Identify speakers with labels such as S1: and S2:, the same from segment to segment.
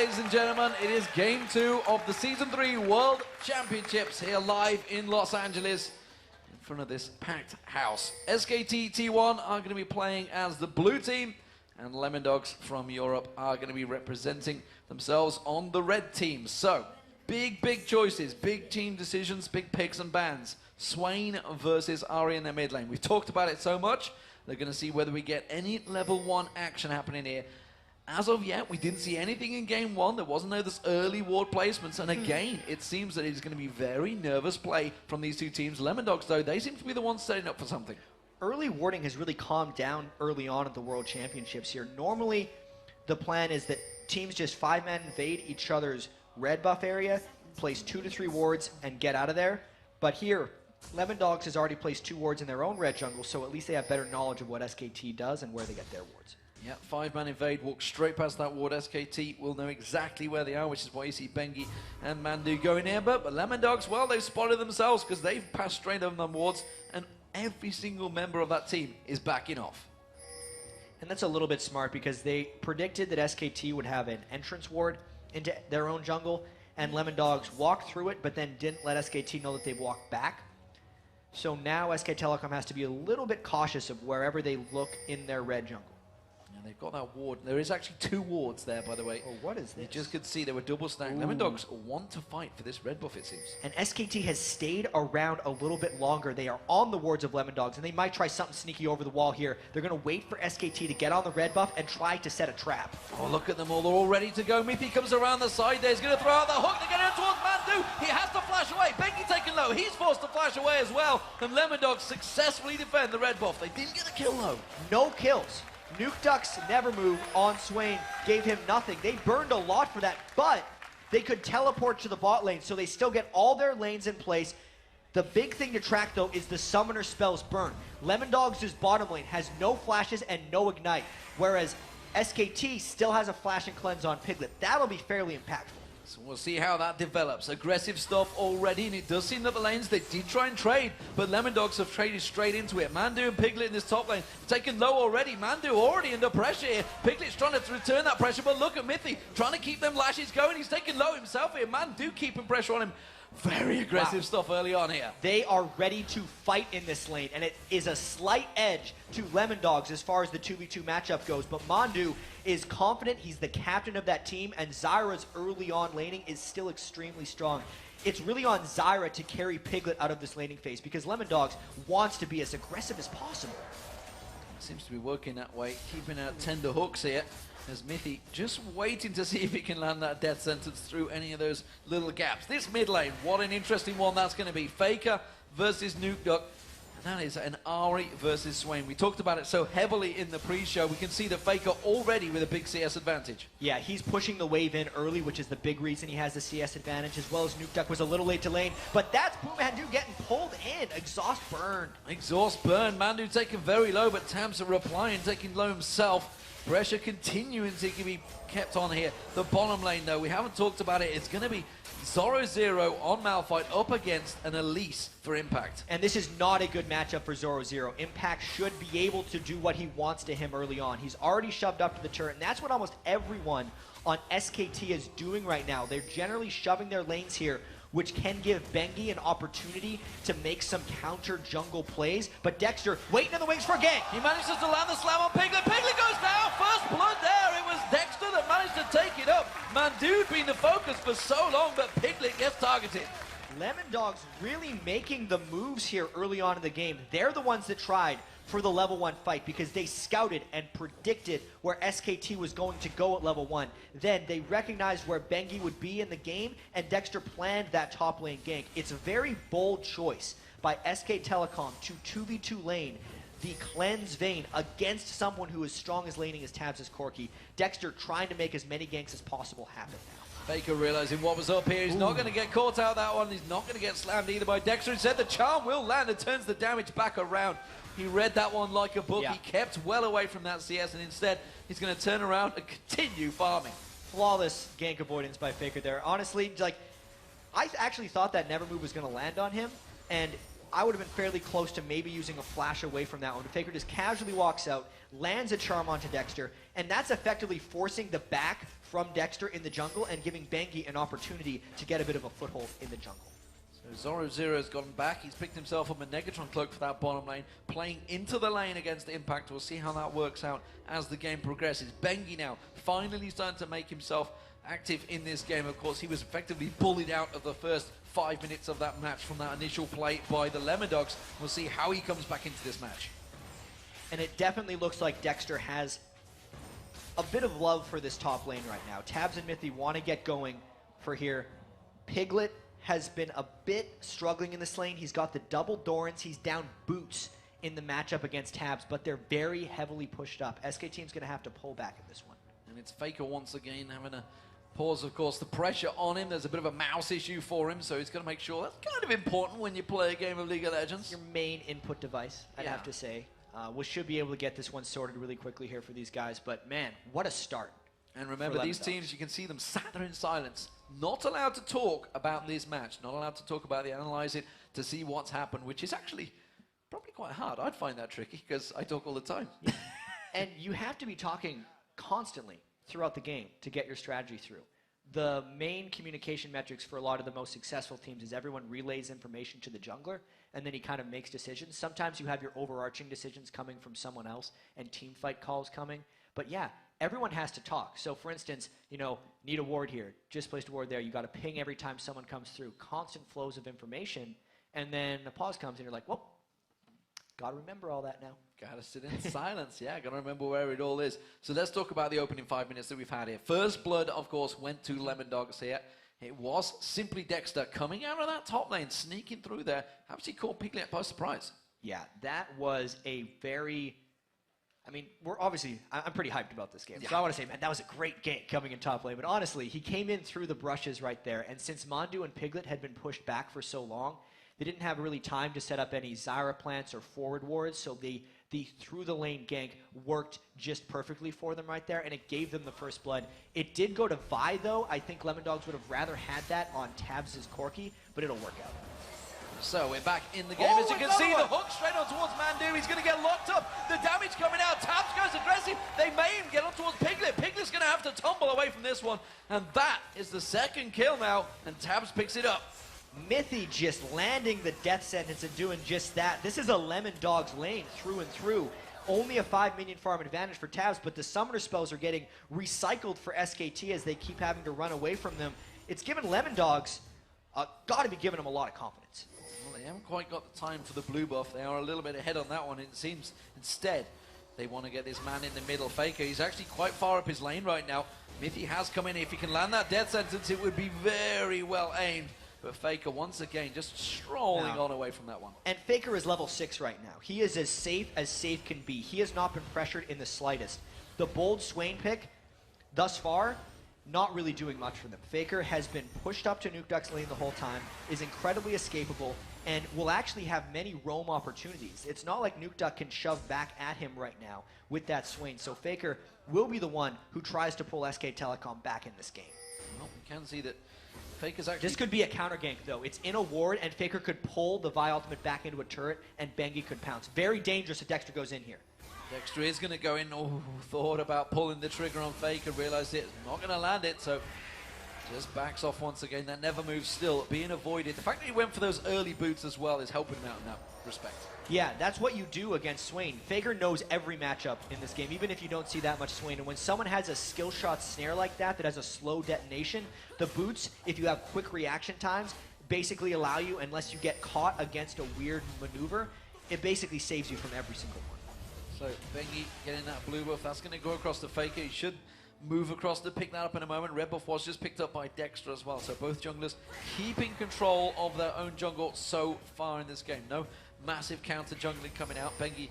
S1: ladies and gentlemen. It is Game 2 of the Season 3 World Championships here live in Los Angeles in front of this packed house. SKT T1 are going to be playing as the blue team, and Lemondogs from Europe are going to be representing themselves on the red team. So, big choices, big team decisions, big picks and bans. Swain versus Ari in their mid lane. We've talked about it so much. They're going to see whether we get any level 1 action happening here. As of yet, we didn't see anything in Game 1. There wasn't no this early ward placements. And again, it seems that it's going to be very nervous play from these two teams. Lemondogs, though, they seem to be the ones setting up for something.
S2: Early warding has really calmed down early on at the World Championships here. Normally, the plan is that teams just 5-man invade each other's red buff area, place 2 to 3 wards, and get out of there. But here, Lemondogs has already placed 2 wards in their own red jungle, so at least they have better knowledge of what SKT does and where they get their wards.
S1: Yeah, 5-man invade, walk straight past that ward. SKT will know exactly where they are, which is why you see Bengi and Mandu going here. But Lemondogs, well, they've spotted themselves because they've passed straight over them wards, and every single member of that team is backing off.
S2: And that's a little bit smart because they predicted that SKT would have an entrance ward into their own jungle, and Lemondogs walked through it, but then didn't let SKT know that they've walked back. So now SK Telecom has to be a little bit cautious of wherever they look in their red jungle.
S1: And they've got that ward. There is actually 2 wards there, by the way.
S2: Oh, what is this?
S1: You just could see they were double stacked. Lemondogs want to fight for this red buff, it seems.
S2: And SKT has stayed around a little bit longer. They are on the wards of Lemondogs, and they might try something sneaky over the wall here. They're going to wait for SKT to get on the red buff and try to set a trap.
S1: Oh, look at them all. They're all ready to go. Mithi comes around the side there. He's going to throw out the hook. They're getting towards Mandu. He has to flash away. Bengi taken low. He's forced to flash away as well. And Lemondogs successfully defend the red buff. They didn't get a kill, though.
S2: No kills. Nuke Duck's never move on Swain gave him nothing. They burned a lot for that, but they could teleport to the bot lane, so they still get all their lanes in place. The big thing to track, though, is the summoner spells burn. Lemondogs' bottom lane has no flashes and no ignite, whereas SKT still has a flash and cleanse on Piglet. That'll be fairly impactful.
S1: So we'll see how that develops. Aggressive stuff already, and it does seem that the lanes, they did try and trade, but Lemondogs have traded straight into it. Mandu and Piglet in this top lane, taken low already. Mandu already under pressure here. Piglet's trying to return that pressure, but look at Mithi, trying to keep them lashes going. He's taken low himself here. Mandu keeping pressure on him. Very aggressive stuff early on here.
S2: They are ready to fight in this lane, and it is a slight edge to Lemondogs as far as the 2v2 matchup goes, but Mandu is confident. He's the captain of that team, and Zyra's early on laning is still extremely strong. It's really on Zyra to carry Piglet out of this laning phase because Lemondogs wants to be as aggressive as possible.
S1: Seems to be working that way, keeping out tender hooks here. As Mithi just waiting to see if he can land that death sentence through any of those little gaps. This mid lane, what an interesting one that's going to be. Faker versus Nuke Duck. And that is an Ari versus Swain. We talked about it so heavily in the pre-show. We can see the Faker already with a big CS advantage.
S2: Yeah, he's pushing the wave in early, which is the big reason he has the CS advantage, as well as Nuke Duck was a little late to lane. But that's Mandu getting pulled in. Exhaust burn.
S1: Exhaust burn. Mandu taken very low, but Tamsa replying, taking low himself. Pressure continuing to be kept on here. The bottom lane, though, we haven't talked about it. It's going to be Zoro0 on Malphite up against an Elise for Impact.
S2: And this is not a good matchup for Zoro0. Impact should be able to do what he wants to him early on. He's already shoved up to the turret, and that's what almost everyone on SKT is doing right now. They're generally shoving their lanes here, which can give Bengi an opportunity to make some counter jungle plays. But Dexter waiting in the wings for a gank.
S1: He manages to land the slam on Piglet. Piglet goes down. First blood there. It was Dexter that managed to take it up. Mandu being the focus for so long, but Piglet gets targeted.
S2: Lemondogs really making the moves here early on in the game. They're the ones that tried for the level 1 fight because they scouted and predicted where SKT was going to go at level 1. Then they recognized where Bengi would be in the game, and Dexter planned that top lane gank. It's a very bold choice by SK Telecom to 2v2 lane the cleanse vein against someone who is strong as laning as Tabs' Corki. Dexter trying to make as many ganks as possible happen now.
S1: Faker realizing what was up here. He's not going to get caught out that one. He's not going to get slammed either by Dexter. Instead, the charm will land and turns the damage back around. He read that one like a book. Yeah. He kept well away from that CS, and instead, he's going to turn around and continue farming.
S2: Flawless gank avoidance by Faker there. Honestly, like, I actually thought that never move was going to land on him, and I would have been fairly close to maybe using a flash away from that one. But Faker just casually walks out, lands a charm onto Dexter, and that's effectively forcing the back from Dexter in the jungle and giving Bengi an opportunity to get a bit of a foothold in the jungle.
S1: So Zoro0's gotten back. He's picked himself up a Negatron cloak for that bottom lane, playing into the lane against Impact. We'll see how that works out as the game progresses. Bengi now finally starting to make himself active in this game. Of course, he was effectively bullied out of the first 5 minutes of that match from that initial play by the Lemondogs. We'll see how he comes back into this match.
S2: And it definitely looks like Dexter has a bit of love for this top lane right now. Tabs and Mithy want to get going for here. Piglet has been a bit struggling in this lane. He's got the double Dorans. He's down Boots in the matchup against Tabs, but they're very heavily pushed up. SK Team's going to have to pull back in this one.
S1: And it's Faker once again having a pause, of course, the pressure on him. There's a bit of a mouse issue for him, so he's going to make sure. That's kind of important when you play a game of League of Legends.
S2: Your main input device, I'd have to say. We should be able to get this one sorted really quickly here for these guys, but man, what a start.
S1: And remember, these teams, you can see them sat there in silence, not allowed to talk about this match, not allowed to talk about it, analyze it, to see what's happened, which is actually probably quite hard. I'd find that tricky, because I talk all the time.
S2: And you have to be talking constantly throughout the game to get your strategy through. The main communication metrics for a lot of the most successful teams is everyone relays information to the jungler, and then he kind of makes decisions. Sometimes you have your overarching decisions coming from someone else and team fight calls coming. But yeah, everyone has to talk. So for instance, you know, need a ward here, just placed a ward there. You got to ping every time someone comes through. Constant flows of information, and then a pause comes and you're like, well, got to remember all that now.
S1: Gotta sit in silence, yeah, gotta remember where it all is. So let's talk about the opening 5 minutes that we've had here. First blood, of course, went to Lemondogs here. It was simply Dexter coming out of that top lane, sneaking through there. Obviously caught Piglet by surprise.
S2: Yeah, that was a very... I mean, I'm pretty hyped about this game. Yeah. So I want to say, man, that was a great game coming in top lane. But honestly, he came in through the brushes right there. And since Mondu and Piglet had been pushed back for so long, they didn't have really time to set up any Zyra plants or forward wards. So the through the lane gank worked just perfectly for them right there, and it gave them the first blood. It did go to Vi, though. I think Lemondogs would have rather had that on Tabs' Corki, but it'll work out.
S1: So we're back in the game. As you can see, the hook straight on towards Mandu. He's going to get locked up. The damage coming out. Tabs goes aggressive. They may even get on towards Piglet. Piglet's going to have to tumble away from this one. And that is the second kill now, and Tabs picks it up.
S2: Mithy just landing the death sentence and doing just that. This is a Lemondogs lane through and through. Only a 5 minion farm advantage for Tabs, but the summoner spells are getting recycled for SKT as they keep having to run away from them. It's given Lemondogs, got to be giving them a lot of confidence.
S1: Well, they haven't quite got the time for the blue buff. They are a little bit ahead on that one. It seems instead they want to get this man in the middle. Faker, he's actually quite far up his lane right now. Mithy has come in. If he can land that death sentence, it would be very well aimed. But Faker, once again, just strolling on away from that one.
S2: And Faker is level 6 right now. He is as safe can be. He has not been pressured in the slightest. The bold Swain pick, thus far, not really doing much for them. Faker has been pushed up to Nuke Duck's lane the whole time, is incredibly escapable, and will actually have many roam opportunities. It's not like Nuke Duck can shove back at him right now with that Swain. So Faker will be the one who tries to pull SK Telecom back in this game.
S1: Well, we can see that Faker's actually...
S2: This could be a counter gank, though. It's in a ward, and Faker could pull the Vi ultimate back into a turret, and Bengi could pounce. Very dangerous if Dexter goes in here.
S1: Dexter is going to go in. Oh, thought about pulling the trigger on Faker, realized it's not going to land it, so just backs off once again. That never moves still, being avoided. The fact that he went for those early boots as well is helping him out in that respect.
S2: Yeah, that's what you do against Swain. Faker knows every matchup in this game, even if you don't see that much Swain. And when someone has a skill shot snare like that has a slow detonation, the boots, if you have quick reaction times, basically allow you, unless you get caught against a weird maneuver, it basically saves you from every single one.
S1: So Bengi getting that blue buff, that's going to go across the Faker. He should move across to pick that up in a moment. Red buff was just picked up by Dexter as well. So both junglers keeping control of their own jungle so far in this game. No massive counter jungling coming out. Bengi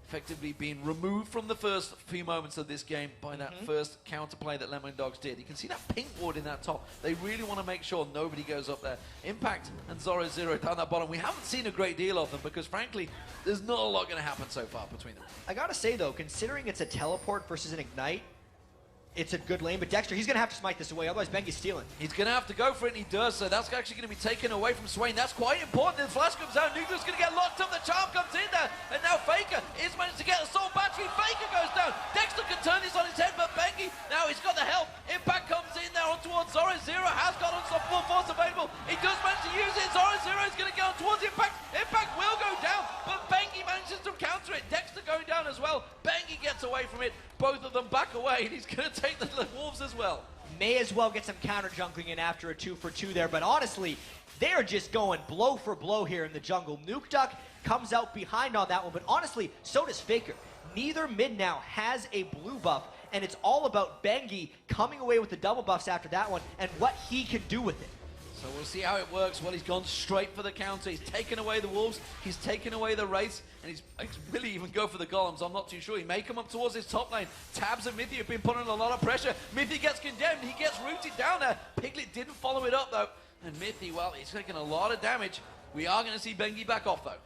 S1: effectively being removed from the first few moments of this game by that first counterplay that Lemondogs did. You can see that pink ward in that top. They really want to make sure nobody goes up there. Impact and Zoro0 down that bottom. We haven't seen a great deal of them because, frankly, there's not a lot going to happen so far between them.
S2: I gotta say, though, considering it's a teleport versus an ignite, It's a good lane, but Dexter, he's going to have to smite this away, otherwise Bengi's stealing.
S1: He's going to have to go for it, and he does, so that's actually going to be taken away from Swain. That's quite important. The flash comes out, Nukeduck's going to get locked up, the charm comes in there, and now Faker is managed to get a soul battery. Faker goes down. Dexter can turn this on his head, but Bengi, now he's got the help. Impact comes in there on towards Zoro. Zero has got unstoppable force available. He does manage to use it. Zoro is going to go towards Impact. Impact will go down, but Bengi manages to counter it. Dexter going down as well. Bengi gets away from it. Both of them back away, and he's going to take the Wolves as well.
S2: May as well get some counter jungling in after a 2-for-2 there, but honestly, they are just going blow for blow here in the jungle. Nukeduck comes out behind on that one, but honestly, so does Faker. Neither mid now has a blue buff, and it's all about Bengi coming away with the double buffs after that one and what he can do with it.
S1: So we'll see how it works. Well, he's gone straight for the counter. He's taken away the Wolves. He's taken away the Wraiths. And he's really even go for the Golems. I'm not too sure. He may come up towards his top lane. Tabs and Mithy have been putting a lot of pressure. Mithy gets condemned. He gets rooted down there. Piglet didn't follow it up, though. And Mithy, well, he's taking a lot of damage. We are going to see Bengi back off, though.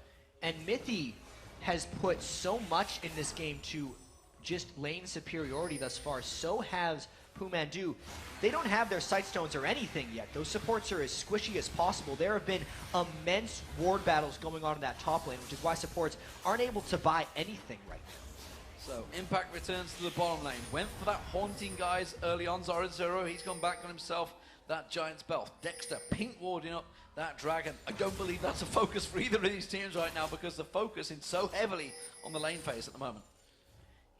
S2: And Mithy has put so much in this game to just lane superiority thus far. So has Pumandu. They don't have their sight stones or anything yet. Those supports are as squishy as possible. There have been immense ward battles going on in that top lane, which is why supports aren't able to buy anything right now.
S1: So Impact returns to the bottom lane. Went for that haunting guys early on. Zoro, he's gone back on himself. That Giant's Belt. Dexter pink warding up that Dragon. I don't believe that's a focus for either of these teams right now because they're focusing so heavily on the lane phase at the moment.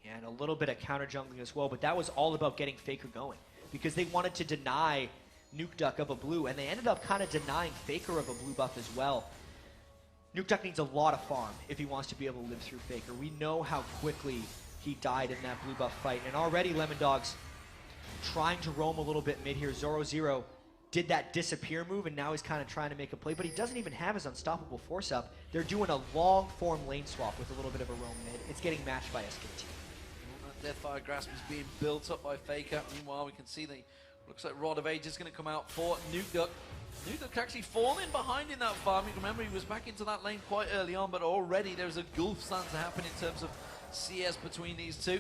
S2: Yeah, and a little bit of counter jungling as well, but that was all about getting Faker going because they wanted to deny Nukeduck of a blue, and they ended up kind of denying Faker of a blue buff as well. Nukeduck needs a lot of farm if he wants to be able to live through Faker. We know how quickly he died in that blue buff fight, and already Lemondogs trying to roam a little bit mid here. Zoro did that disappear move, and now he's kind of trying to make a play, but he doesn't even have his unstoppable force up. They're doing a long form lane swap with a little bit of a roam mid. It's getting matched by SKT.
S1: Deathfire Grasp is being built up by Faker. Meanwhile, we can see the looks like Rod of Age is going to come out for Nukeduck. Nukeduck actually falling behind in that farming. Remember, he was back into that lane quite early on, but already there's a gulf starting to happen in terms of CS between these two.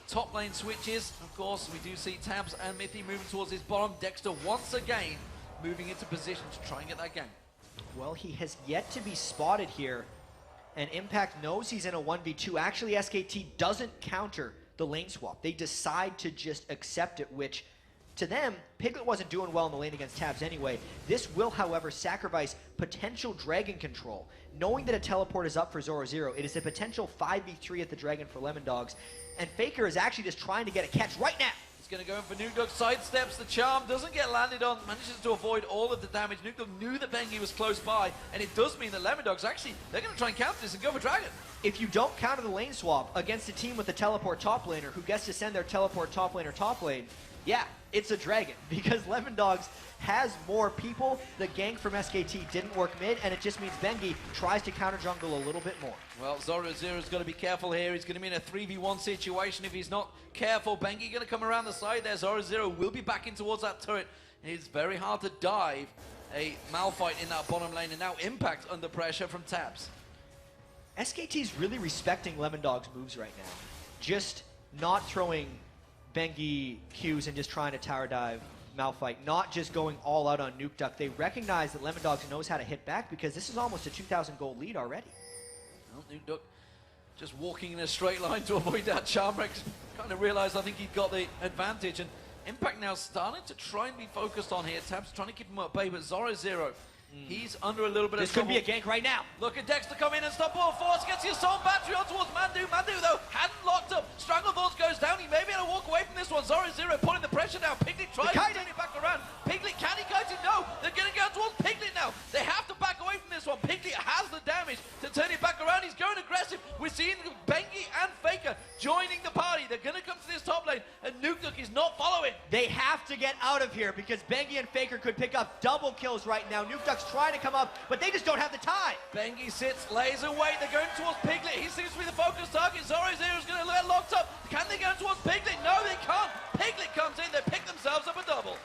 S1: Top lane switches, of course, we do see Tabs and Mithy moving towards his bottom. Dexter once again moving into position to try and get that gang.
S2: Well, he has yet to be spotted here, and Impact knows he's in a 1v2. Actually, SKT doesn't counter the lane swap. They decide to just accept it, which to them, Piglet wasn't doing well in the lane against Tabs anyway. This will, however, sacrifice potential Dragon control. Knowing that a teleport is up for Zoro, it is a potential 5v3 at the Dragon for Lemondogs, and Faker is actually just trying to get a catch right now.
S1: He's going to go in for Nukeduck, sidesteps the charm, doesn't get landed on, manages to avoid all of the damage. Nukeduck knew that Bengi was close by, and it does mean that Lemondogs actually, they're going to try and counter this and go for Dragon.
S2: If you don't counter the lane swap against a team with a teleport top laner who gets to send their teleport top laner top lane, yeah, it's a Dragon, because Lemondogs has more people. The gank from SKT didn't work mid, and it just means Bengi tries to counter jungle a little bit more.
S1: Well, Zoro's got to be careful here. He's going to be in a 3v1 situation if he's not careful. Bengi going to come around the side there. Zoro will be backing towards that turret. It's very hard to dive a Malphite in that bottom lane, and now Impact under pressure from Tabs.
S2: SKT's really respecting Lemondogs' moves right now. Just not throwing Bengi Qs and just trying to tower dive Malphite, not just going all out on Nukeduck. They recognize that Lemondogs knows how to hit back because this is almost a 2,000 gold lead already.
S1: Well, Nukeduck just walking in a straight line to avoid that charm break. Kind of realized I think he got the advantage, and Impact now starting to try and be focused on here. Tabs trying to keep him at bay, but Zoro, he's under a little bit of trouble.
S2: This could be a gank right now.
S1: Look at Dexter come in and stop all force. Gets his soul battery on towards Mandu. Mandu, though, hadn't locked up. Strangleforce goes down. He may be able to walk away from this one. Zoro putting the pressure down. Piglet tries to turn it back around. Piglet, can he kite it? No. They're going to go towards Piglet now. They have to back away from this one. Piglet has the damage to turn it back around. He's going aggressive. We're seeing Bengi and Faker joining the party. They're going to come to this top lane, and Nukeduck is not following.
S2: They have to get out of here because Bengi and Faker could pick up double kills right now. Nukeduck's trying to come up, but they just don't have the time.
S1: Bengi sits, lays away. They're going towards Piglet. He seems to be the focus target. Zoro's going to get locked up. Can they go towards Piglet? No, they can't. Piglet comes in. They pick themselves up a double.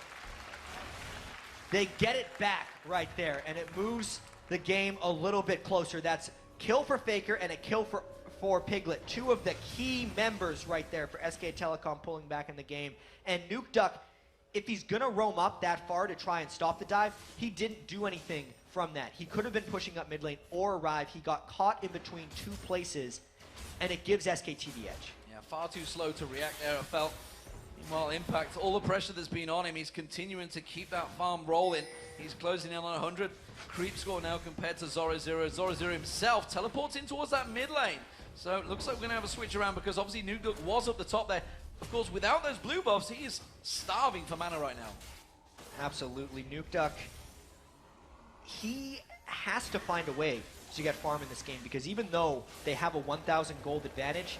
S2: They get it back right there, and it moves the game a little bit closer. That's kill for Faker and a kill for for Piglet. Two of the key members right there for SK Telecom pulling back in the game. And Nuke Duck, if he's going to roam up that far to try and stop the dive, he didn't do anything from that. He could have been pushing up mid lane or arrive. He got caught in between two places, and it gives SKT the edge.
S1: Yeah, far too slow to react there, it felt. Meanwhile, Impact, all the pressure that's been on him, he's continuing to keep that farm rolling. He's closing in on 100. Creep score now compared to Zoro Zero. Zoro Zero himself teleports in towards that mid lane. So it looks like we're going to have a switch around because obviously Nuke Duck was up the top there. Of course, without those blue buffs, he is starving for mana right now.
S2: Absolutely. Nuke Duck, he has to find a way to get farm in this game because even though they have a 1,000 gold advantage,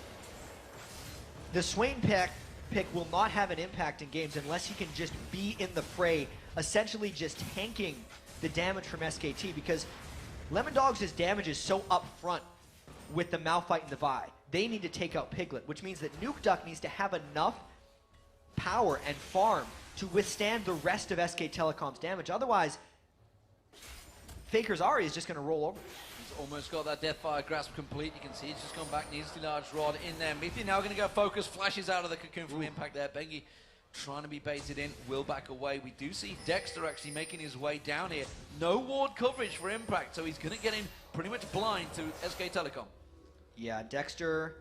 S2: the Swain pick will not have an impact in games unless he can just be in the fray, essentially just tanking the damage from SKT because Lemondogs' damage is so upfront with the Malphite and the Vi. They need to take out Piglet, which means that Nuke Duck needs to have enough power and farm to withstand the rest of SK Telecom's damage. Otherwise, Faker's Ahri is just going to roll over.
S1: He's almost got that Deathfire grasp complete. You can see he's just gone back, needs the large rod in there. Mithi now going to go focus, flashes out of the cocoon from Impact there. Bengi trying to be baited in, will back away. We do see Dexter actually making his way down here. No ward coverage for Impact, so he's going to get in pretty much blind to SK Telecom.
S2: Yeah, Dexter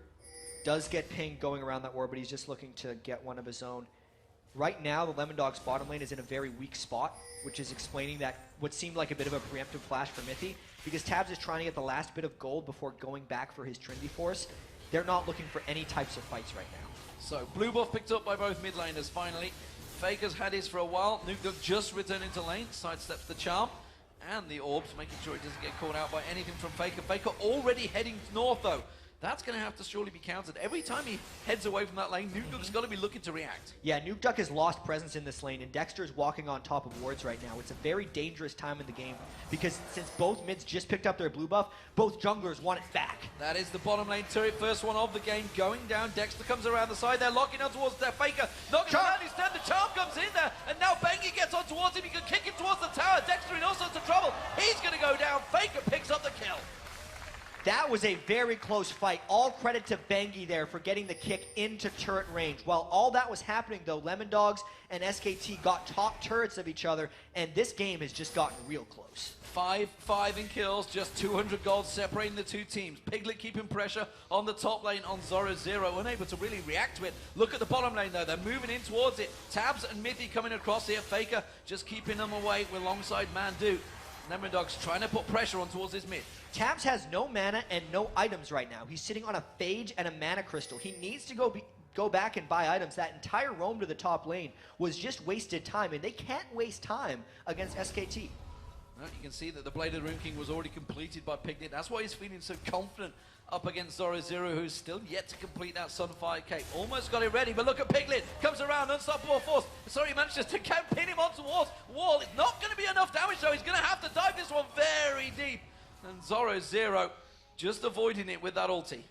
S2: does get pinged going around that ward, but he's just looking to get one of his own. Right now, the Lemondogs bottom lane is in a very weak spot, which is explaining that what seemed like a bit of a preemptive flash for Mithi, because Tabs is trying to get the last bit of gold before going back for his Trinity Force. They're not looking for any types of fights right now.
S1: So, blue buff picked up by both mid laners finally. Faker's had his for a while. Nuke Duck just returned into lane, sidesteps the charm. And the orbs, making sure he doesn't get caught out by anything from Faker. Faker already heading north, though. That's going to have to surely be countered. Every time he heads away from that lane, Nuke Duck's got to be looking to react.
S2: Yeah, Nuke Duck has lost presence in this lane, and Dexter's walking on top of wards right now. It's a very dangerous time in the game, because since both mids just picked up their blue buff, both junglers want it back.
S1: That is the bottom lane turret, first one of the game, going down. Dexter comes around the side there, locking on towards their Faker. Knocking him down instead, the charm comes in there, and now Bengi gets on towards him. He can kick him towards the tower. Dexter in all sorts of trouble. He's going to go down. Faker picks up the kill.
S2: That was a very close fight. All credit to Bengi there for getting the kick into turret range. While all that was happening, though, Lemondogs and SKT got top turrets of each other, and this game has just gotten real close.
S1: 5-5 in kills, just 200 gold separating the two teams. Piglet keeping pressure on the top lane on Zoro Zero, unable to really react to it. Look at the bottom lane though, they're moving in towards it. Tabs and Mithi coming across here. Faker just keeping them away alongside Mandu. Lemondogs trying to put pressure on towards his mid.
S2: Tabs has no mana and no items right now. He's sitting on a Phage and a Mana Crystal. He needs to go back and buy items. That entire roam to the top lane was just wasted time, and they can't waste time against SKT.
S1: Well, you can see that the Blade of the Rune King was already completed by Piglet. That's why he's feeling so confident up against Zoro Zero, who's still yet to complete that Sunfire Cape. Almost got it ready, but look at Piglet. Comes around, unstoppable force. Sorry, he manages to pin him onto the wall. It's not going to be enough damage, though. He's going to have to dive this one very deep. And Zoro Zero just avoiding it with that ulti.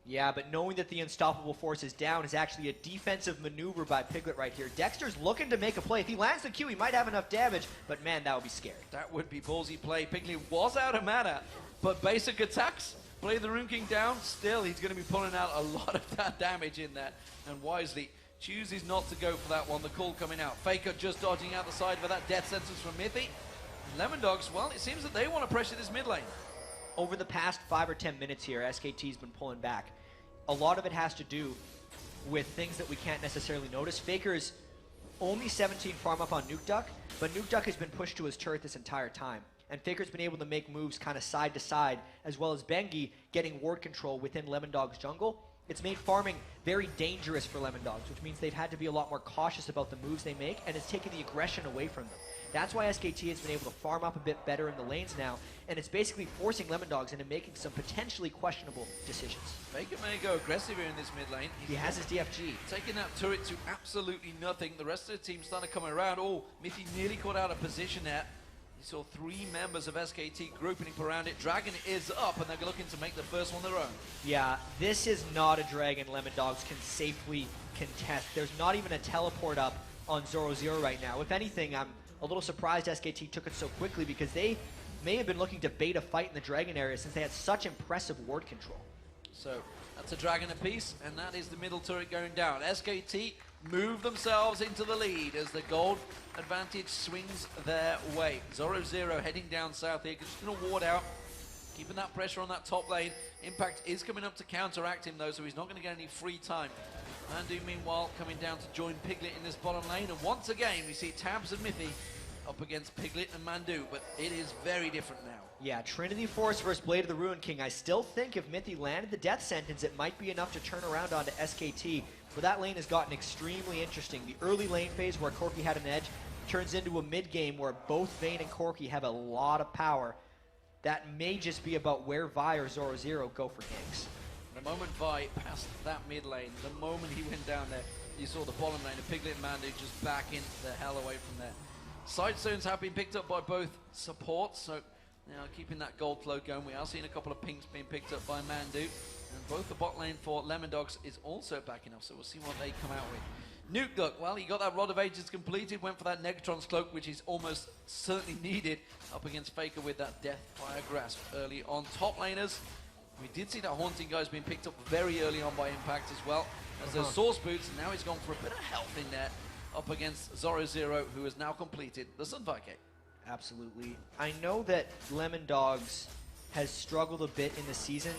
S2: Yeah, but knowing that the unstoppable force is down is actually a defensive maneuver by Piglet right here. Dexter's looking to make a play. If he lands the Q, he might have enough damage, but man, that would be scary.
S1: That would be ballsy play. Piglet was out of mana, but basic attacks, play the Rune King down, still he's going to be pulling out a lot of that damage in there. And wisely chooses not to go for that one. The call coming out. Faker just dodging out the side for that death sentence from Mithi. Lemondogs, well, it seems that they want to pressure this mid lane.
S2: Over the past 5 or 10 minutes here, SKT's been pulling back. A lot of it has to do with things that we can't necessarily notice. Faker's only 17 farm up on Nuke Duck, but Nuke Duck has been pushed to his turret this entire time. And Faker's been able to make moves kind of side to side, as well as Bengi getting ward control within Lemondog's jungle. It's made farming very dangerous for Lemondogs, which means they've had to be a lot more cautious about the moves they make, and it's taken the aggression away from them. That's why SKT has been able to farm up a bit better in the lanes now, and it's basically forcing Lemondogs into making some potentially questionable decisions.
S1: Faker may go aggressive here in this mid lane.
S2: He has his DFG.
S1: Taking that turret to absolutely nothing. The rest of the team starting to come around. Oh, Mithi nearly caught out of position there. You saw 3 members of SKT grouping around it. Dragon is up, and they're looking to make the first one their own.
S2: Yeah, this is not a Dragon Lemondogs can safely contest. There's not even a teleport up on Zoro Zero right now. If anything, I'm a little surprised SKT took it so quickly because they may have been looking to bait a fight in the Dragon area since they had such impressive ward control.
S1: So that's a dragon apiece, and that is the middle turret going down. SKT move themselves into the lead as the gold advantage swings their way. Zoro heading down south here, just going to ward out, keeping that pressure on that top lane. Impact is coming up to counteract him though, so he's not going to get any free time. Mandu, meanwhile, coming down to join Piglet in this bottom lane, and once again we see Tabs and Mithy up against Piglet and Mandu, but it is very different now.
S2: Yeah, Trinity Force versus Blade of the Ruin King. I still think if Mithy landed the death sentence, it might be enough to turn around onto SKT, but that lane has gotten extremely interesting. The early lane phase where Corki had an edge turns into a mid game where both Vayne and Corki have a lot of power. That may just be about where Vi or Zoro go for ganks.
S1: The moment Vi passed that mid lane, the moment he went down there, you saw the bottom lane of Piglet and Mandu just backing the hell away from there. Side zones have been picked up by both supports, so now keeping that gold flow going. We are seeing a couple of pinks being picked up by Mandu, and both the bot lane for Lemondogs is also backing up, so we'll see what they come out with. Nuke Duck, well, he got that Rod of Ages completed, went for that Negatron's Cloak, which is almost certainly needed up against Faker with that Death Fire Grasp early on. Top laners, we did see that Haunting Guy's been picked up very early on by Impact as well, as those Source Boots, and now he's gone for a bit of health in there up against Zoro, who has now completed the Sunfire Gate.
S2: Absolutely. I know that Lemondogs has struggled a bit in the season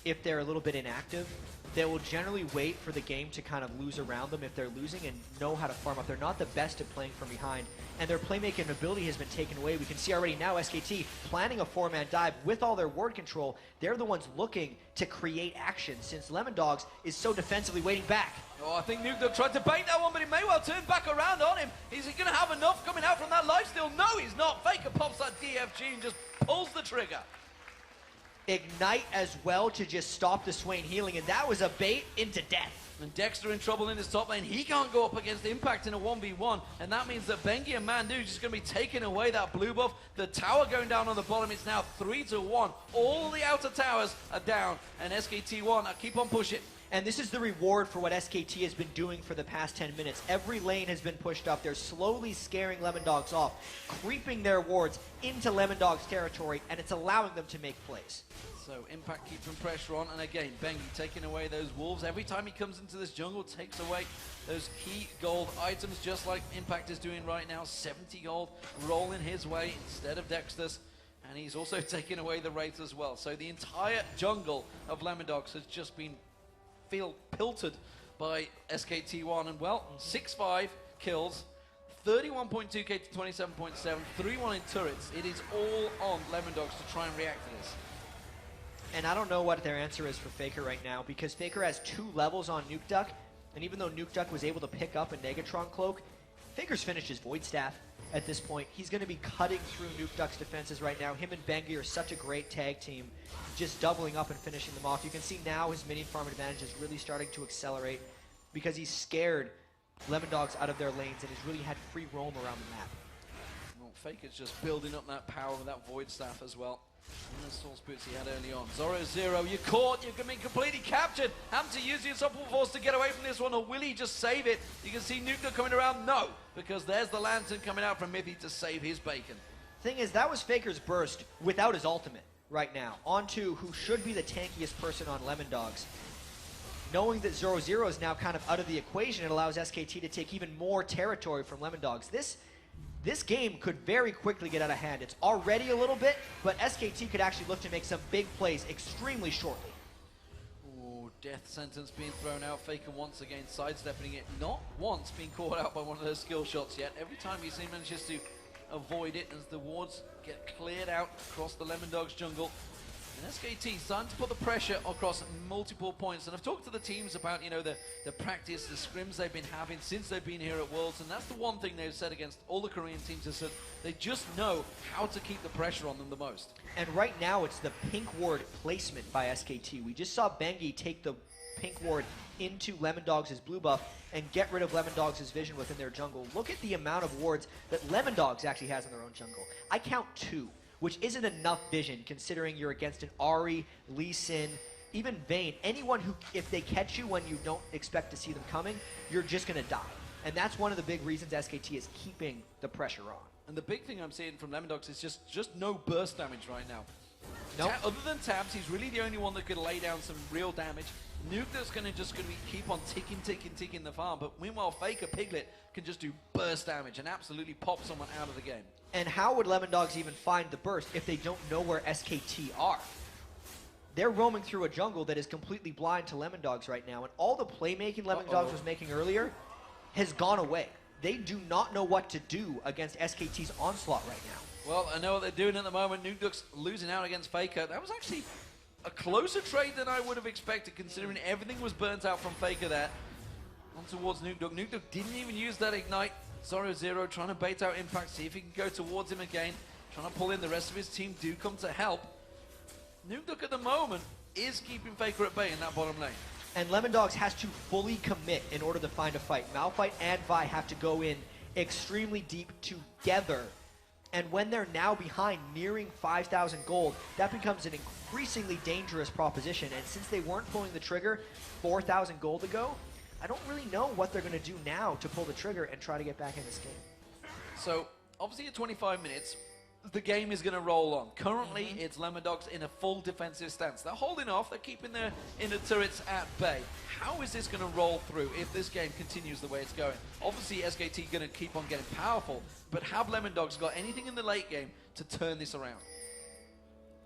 S2: if they're a little bit inactive. They will generally wait for the game to kind of lose around them if they're losing and know how to farm up. They're not the best at playing from behind, and their playmaking ability has been taken away. We can see already now SKT planning a 4-man dive with all their ward control. They're the ones looking to create action since Lemondogs is so defensively waiting back.
S1: Oh, I think Nuke Duck tried to bait that one, but he may well turn back around on him. Is he going to have enough coming out from that lifesteal? No, he's not. Faker pops that DFG and just pulls the trigger.
S2: Ignite as well to just stop the Swain healing, and that was a bait into death.
S1: And Dexter in trouble in his top lane. He can't go up against Impact in a 1v1, and that means that Bengi and Mandu just going to be taking away that blue buff. The tower going down on the bottom. It's now 3-1. All the outer towers are down, and SKT1 keep on pushing.
S2: And this is the reward for what SKT has been doing for the past 10 minutes. Every lane has been pushed up. They're slowly scaring Lemondogs off, creeping their wards into Lemondogs territory, and it's allowing them to make plays.
S1: So Impact keeping pressure on, and again, Bengi taking away those wolves. Every time he comes into this jungle, takes away those key gold items, just like Impact is doing right now. 70 gold rolling his way instead of Dexter's. And he's also taking away the Wraith as well. So the entire jungle of Lemondogs has just been pilted by SKT1, and well, 6-5 kills, 31.2k to 27.7, 3-1 in turrets. It is all on Lemondogs to try and react to this.
S2: And I don't know what their answer is for Faker right now, because Faker has 2 levels on Nuke Duck, and even though Nuke Duck was able to pick up a Negatron Cloak, Faker's finished his Void Staff at this point. He's going to be cutting through Nuke Duck's defenses right now. Him and Bengi are such a great tag team, just doubling up and finishing them off. You can see now his minion farm advantage is really starting to accelerate because he's scared Lemondogs out of their lanes and has really had free roam around the map.
S1: Well, Faker's just building up that power with that Void Staff as well. And the Source Boots he had early on. Zoro, you're caught, you're being completely captured. Having to use the support force to get away from this one, or will he just save it? You can see Nuke Duck coming around. No, because there's the Lantern coming out from Mithy to save his bacon.
S2: Thing is, that was Faker's burst without his ultimate right now. Onto who should be the tankiest person on Lemondogs. Knowing that Zoro is now kind of out of the equation, it allows SKT to take even more territory from Lemondogs. This game could very quickly get out of hand. It's already a little bit, but SKT could actually look to make some big plays extremely shortly.
S1: Ooh, death sentence being thrown out. Faker once again sidestepping it. Not once being caught out by one of those skill shots yet. Every time he manages to avoid it as the wards get cleared out across the Lemondogs jungle. And SKT starting to put the pressure across multiple points. And I've talked to the teams about, you know, the practice, the scrims they've been having since they've been here at Worlds. And that's the one thing they've said against all the Korean teams is that they just know how to keep the pressure on them the most.
S2: And right now it's the pink ward placement by SKT. We just saw Bengi take the pink ward into Lemondogs' blue buff and get rid of Lemondogs' vision within their jungle. Look at the amount of wards that Lemondogs actually has in their own jungle. I count 2. Which isn't enough vision considering you're against an Ahri, Lee Sin, even Vayne. Anyone who, if they catch you when you don't expect to see them coming, you're just going to die. And that's one of the big reasons SKT is keeping the pressure on.
S1: And the big thing I'm seeing from Lemondogs is just no burst damage right now.
S2: Nope.
S1: Other than Tabs, he's really the only one that could lay down some real damage. Nuke's gonna keep on ticking the farm, but meanwhile Faker Piglet can just do burst damage and absolutely pop someone out of the game.
S2: And how would Lemondogs even find the burst if they don't know where SKT are? They're roaming through a jungle that is completely blind to Lemondogs right now, and all the playmaking Lemondogs was making earlier has gone away. They do not know what to do against SKT's onslaught right now.
S1: Well, I know what they're doing at the moment. Nuke's losing out against Faker. That was actually a closer trade than I would have expected, considering everything was burnt out from Faker there. On towards Nuke. Nuke didn't even use that Ignite. Zoro trying to bait out Impact, see if he can go towards him again. Trying to pull in the rest of his team do come to help. Nuke at the moment is keeping Faker at bay in that bottom lane.
S2: And Lemondogs has to fully commit in order to find a fight. Malphite and Vi have to go in extremely deep together. And when they're now behind, nearing 5,000 gold, that becomes an increasingly dangerous proposition. And since they weren't pulling the trigger 4,000 gold ago, I don't really know what they're going to do now to pull the trigger and try to get back in this game.
S1: So, obviously at 25 minutes, the game is going to roll on. Currently, it's Lemondogs in a full defensive stance. They're holding off, they're keeping their inner turrets at bay. How is this going to roll through if this game continues the way it's going? Obviously, SKT going to keep on getting powerful, but have Lemondogs got anything in the late game to turn this around?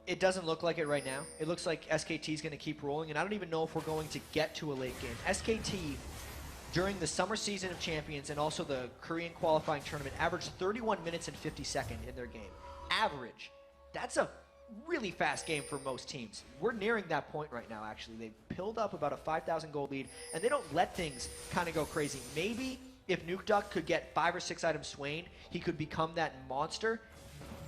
S2: It doesn't look like it right now. It looks like SKT is going to keep rolling, and I don't even know if we're going to get to a late game. SKT, during the summer season of champions and also the Korean qualifying tournament, averaged 31 minutes and 50 seconds in their game. Average. That's a really fast game for most teams. We're nearing that point right now, actually. They've pilled up about a 5,000 gold lead, and they don't let things kind of go crazy. Maybe if Nuke could get 5 or 6 items Swain, he could become that monster.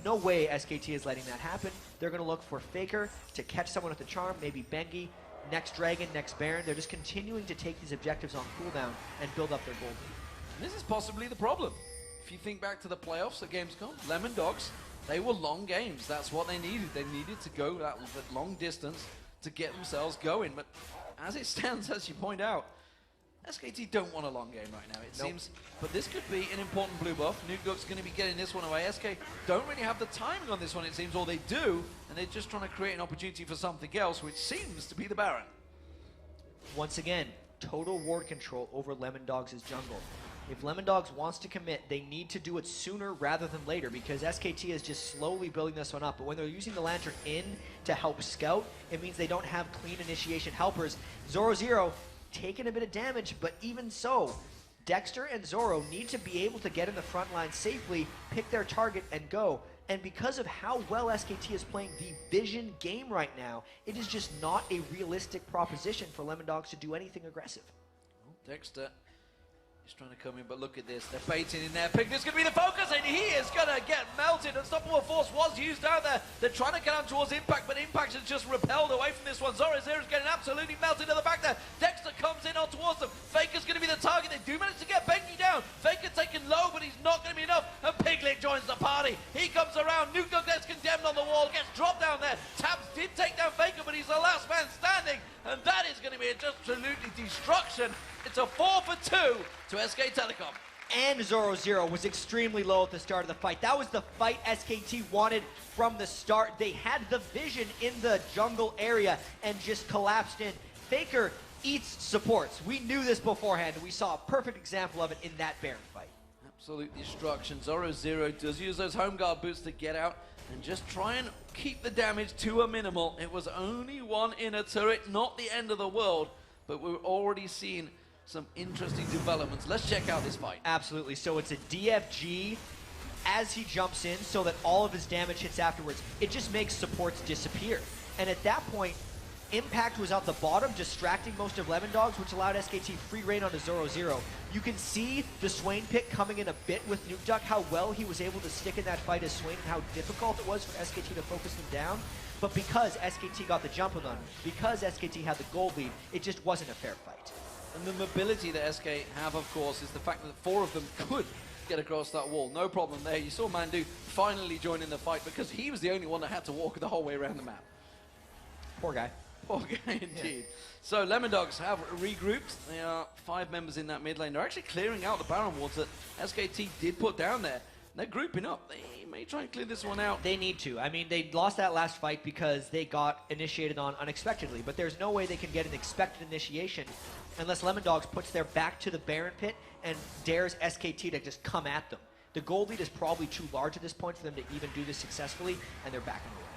S2: No way SKT is letting that happen. They're going to look for Faker to catch someone with the charm, maybe Bengi, next Dragon, next Baron. They're just continuing to take these objectives on cooldown and build up their gold lead.
S1: This is possibly the problem. If you think back to the playoffs, the Gamescom, Lemondogs, they were long games. That's what they needed. They needed to go that long distance to get themselves going. But as it stands, as you point out, SKT don't want a long game right now, it seems. But this could be an important blue buff. Nuke's going to be getting this one away. SK don't really have the timing on this one, it seems, or they do, and they're just trying to create an opportunity for something else, which seems to be the Baron.
S2: Once again, total ward control over Lemondogs' jungle. If Lemondogs wants to commit, they need to do it sooner rather than later, because SKT is just slowly building this one up. But when they're using the Lantern in to help scout, it means they don't have clean initiation helpers. Zoro taking a bit of damage, but even so, Dexter and Zoro need to be able to get in the front line safely, pick their target, and go. And because of how well SKT is playing the Vision game right now, it is just not a realistic proposition for Lemondogs to do anything aggressive.
S1: Dexter is trying to come in, but look at this. They're baiting in there. Piglet's going to be the focus, and he is going to get melted. Unstoppable Force was used out there. They're trying to get on towards Impact, but Impact has just repelled away from this one. Zoro's getting absolutely melted to the back there. Dexter comes in on towards them. Faker's going to be the target. They do manage to get Bengi down. Faker taken low, but he's not going to be enough. And Piglet joins the party. He comes around. Nuke gets condemned on the wall, gets dropped down there. Tabs did take down Faker, but he's the last man standing. And that is going to be absolutely destruction. It's a 4 for 2 to SK Telecom.
S2: And Zoro was extremely low at the start of the fight. That was the fight SKT wanted from the start. They had the vision in the jungle area and just collapsed in. Faker eats supports. We knew this beforehand. We saw a perfect example of it in that Baron fight.
S1: Absolute destruction. Zoro does use those home guard boots to get out and just try and keep the damage to a minimal. It was only one inner turret, not the end of the world, but we're already seeing some interesting developments. Let's check out this fight.
S2: Absolutely. So it's a DFG as he jumps in so that all of his damage hits afterwards. It just makes supports disappear. And at that point, Impact was out the bottom, distracting most of Lemondogs, which allowed SKT free reign onto Zoro. You can see the Swain pick coming in a bit with Nuke, how well he was able to stick in that fight as Swain, and how difficult it was for SKT to focus him down. But because SKT got the jump on them, because SKT had the gold lead, it just wasn't a fair fight.
S1: And the mobility that SK have, of course, is the fact that 4 of them could get across that wall. No problem there. You saw Mandu finally join in the fight because he was the only one that had to walk the whole way around the map.
S2: Poor guy.
S1: Poor guy indeed. Yeah. So Lemondogs have regrouped. There are 5 members in that mid lane. They're actually clearing out the Baron wards that SKT did put down there. They're grouping up. They may try and clear this one out.
S2: They need to. I mean, they lost that last fight because they got initiated on unexpectedly, but there's no way they can get an expected initiation unless Lemondogs puts their back to the Baron pit and dares SKT to just come at them. The gold lead is probably too large at this point for them to even do this successfully, and they're backing away.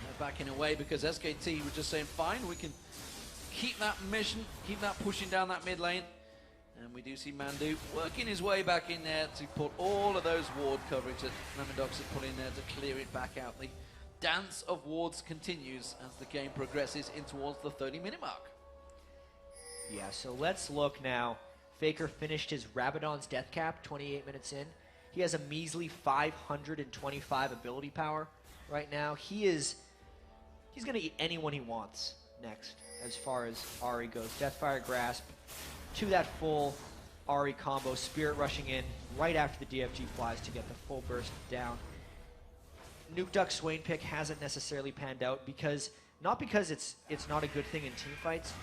S1: They're backing away because SKT were just saying, fine, we can keep that mission, keep that pushing down that mid lane. And we do see Mandu working his way back in there to put all of those ward coverage that Lemondogs have put in there to clear it back out. The dance of wards continues as the game progresses in towards the 30-minute mark.
S2: Yeah, so let's look now. Faker finished his Rabadon's death cap 28 minutes in. He has a measly 525 ability power right now. He's going to eat anyone he wants next as far as Ahri goes. Deathfire Grasp to that full Ahri combo, Spirit rushing in right after the DFG flies to get the full burst down. Nuke Duck Swain pick hasn't necessarily panned out because, not because it's not a good thing in team fights,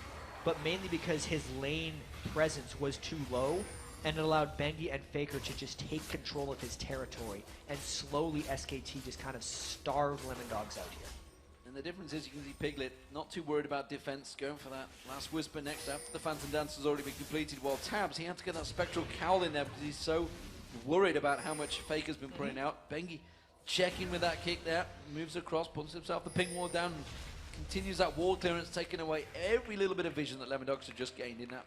S2: but mainly because his lane presence was too low and it allowed Bengi and Faker to just take control of his territory, and slowly SKT just kind of starved Lemondogs out here.
S1: And the difference is you can see Piglet not too worried about defense, going for that last whisper next after the Phantom Dance has already been completed, while Tabs, he had to get that Spectral Cowl in there because he's so worried about how much Faker's been putting out. Bengi checking with that kick there, moves across, puts himself the ping ward down, and continues that wall clearance, taking away every little bit of vision that Lemondogs have just gained in that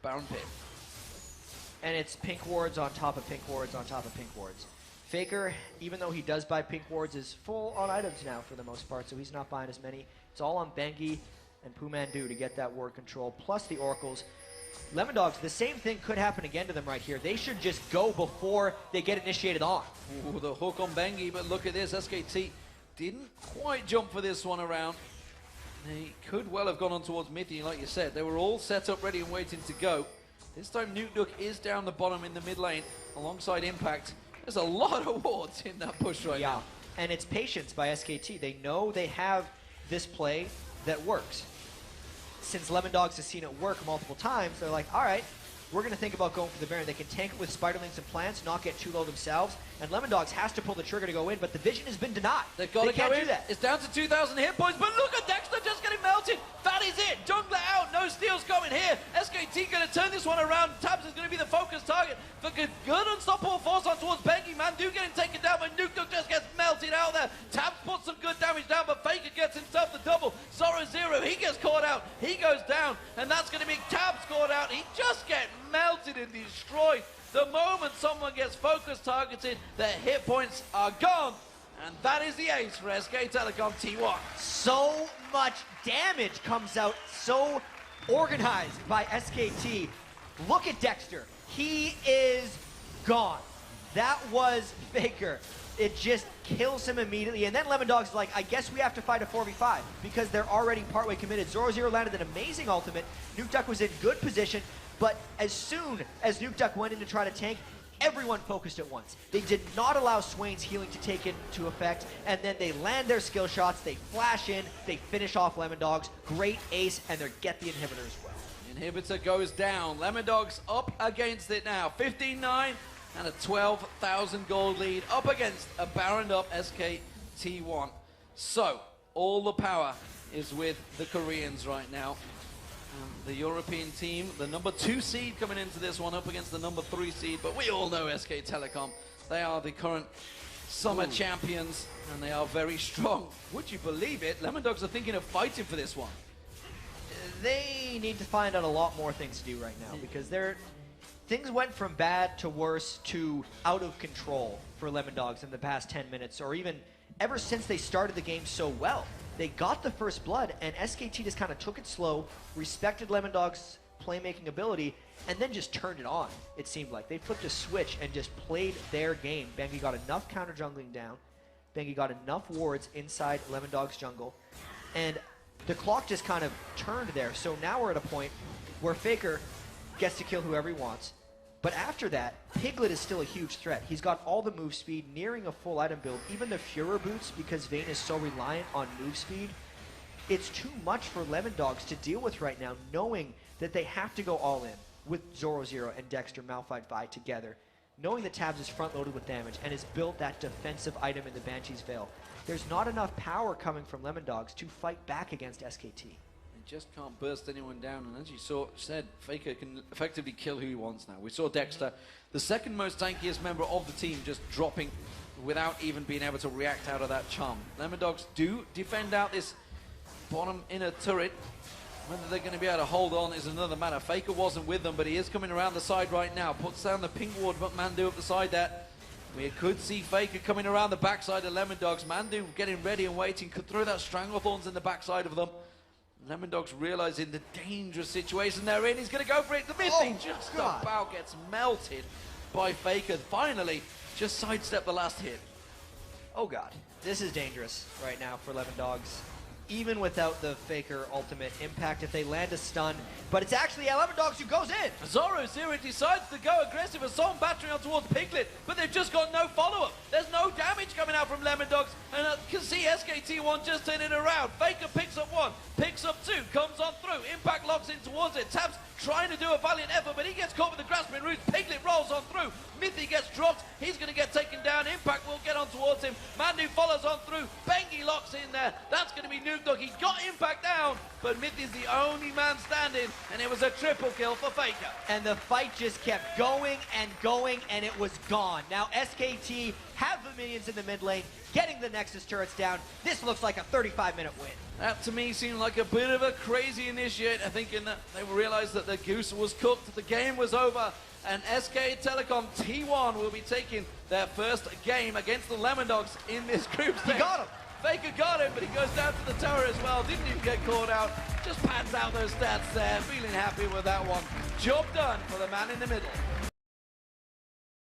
S1: Baron pit.
S2: And it's pink wards on top of pink wards on top of pink wards. Faker, even though he does buy pink wards, is full on items now for the most part, so he's not buying as many. It's all on Bengi and Pumandu to get that ward control, plus the Oracles. Lemondogs, the same thing could happen again to them right here. They should just go before they get initiated on.
S1: Ooh, the hook on Bengi, but look at this, SKT didn't quite jump for this one around. They could well have gone on towards Mithy, like you said. They were all set up, ready and waiting to go. This time Nuke Duck is down the bottom in the mid lane, alongside Impact. There's a lot of wards in that push right now.
S2: And it's patience by SKT. They know they have this play that works. Since Lemondogs has seen it work multiple times, they're like, all right, we're going to think about going for the Baron. They can tank it with Spiderlings and plants, not get too low themselves, and Lemondogs has to pull the trigger to go in, but the vision has been denied.
S1: They've got to go in.
S2: Do that.
S1: It's down to 2,000 hit points, but look at Dexter just getting melted. That is it. Jungler out. No steals coming here. SKT going to turn this one around. Tabs is going to be the focus target for good unstoppable force on towards Bengi. Mandu getting taken down, but Nuke Duck just gets melted out there. Tabs puts some good damage down, but Faker gets himself the double. Zoro Zero, he gets caught out. He goes down, and that's going to be Tabs caught out. He just gets melted and destroyed. The moment someone gets focus targeted, their hit points are gone. And that is the ace for SK Telecom T1.
S2: So much damage comes out, so organized by SKT. Look at Dexter. He is gone. That was Faker. It just kills him immediately. And then Lemondogs is like, I guess we have to fight a 4v5 because they're already partway committed. Zoro Zero landed an amazing ultimate. Nuke Duck was in good position. But as soon as Nuke Duck went in to try to tank, everyone focused at once. They did not allow Swain's healing to take into effect, and then they land their skill shots, they flash in, they finish off Lemondogs. Great ace, and they get the inhibitor as well.
S1: Inhibitor goes down. Lemondogs up against it now. 15-9 and a 12,000 gold lead up against a Baroned up SKT1. So, all the power is with the Koreans right now. The European team, the number 2 seed coming into this one up against the number 3 seed, but we all know SK Telecom. They are the current summer champions, and they are very strong. Would you believe it? Lemondogs are thinking of fighting for this one.
S2: They need to find out a lot more things to do right now, because things went from bad to worse to out of control for Lemondogs in the past 10 minutes, or even ever since they started the game so well. They got the first blood, and SKT just kind of took it slow, respected Lemondogs' playmaking ability, and then just turned it on, it seemed like. They flipped a switch and just played their game. Bengi got enough counter jungling down. Bengi got enough wards inside Lemondogs' jungle. And the clock just kind of turned there. So now we're at a point where Faker gets to kill whoever he wants. But after that, Piglet is still a huge threat. He's got all the move speed, nearing a full item build. Even the Furor boots, because Vayne is so reliant on move speed. It's too much for Lemondogs to deal with right now, knowing that they have to go all in with Zoro Zero and Dexter Malphite Vi together knowing that Tabs is front-loaded with damage and has built that defensive item in the Banshee's Veil. There's not enough power coming from Lemondogs to fight back against SKT.
S1: He just can't burst anyone down, and as you said, Faker can effectively kill who he wants now. We saw Dexter, the second most tankiest member of the team, just dropping without even being able to react out of that charm. Lemondogs do defend out this bottom inner turret. Whether they're going to be able to hold on is another matter. Faker wasn't with them, but he is coming around the side right now. Puts down the pink ward, but Mandu up the side there. We could see Faker coming around the backside of Lemondogs. Mandu getting ready and waiting. Could throw that Stranglethorns in the backside of them. Lemondogs realizing the dangerous situation they're in. He's going to go for it. The mid-thing just about gets melted by Faker. Finally, just sidestep the last hit.
S2: Oh god, this is dangerous right now for Lemondogs. Even without the Faker ultimate impact if they land a stun. But it's actually Lemondogs who goes in.
S1: Zoro Zero decides to go aggressive, assault battery on towards Piglet, but they've just got no follow-up. There's no damage coming out from Lemondogs, and I can see SKT1 just turning around. Faker picks up one, picks up two, comes on through. Impact locks in towards it. Tabs trying to do a valiant effort, but he gets caught with the grasping roots. Piglet rolls on through. Mithy gets dropped. He's going to get taken down. Impact will get on towards him. Mandu follows on through. Bengi locks in there. That's going to be Nuke Dog. He got Impact down, but Mithy's the only man standing, and it was a triple kill for Faker.
S2: And the fight just kept going, and it was gone. Now SKT have the minions in the mid lane, getting the Nexus turrets down. This looks like a 35-minute win.
S1: That to me seemed like a bit of a crazy initiate. I think in that they realized that the goose was cooked, the game was over, and SK Telecom T1 will be taking their first game against the Lemondogs in this group stage.
S2: He got him.
S1: Faker got him, but he goes down to the tower as well. Didn't even get caught out. Just pads out those stats there. Feeling happy with that one. Job done for the man in the middle.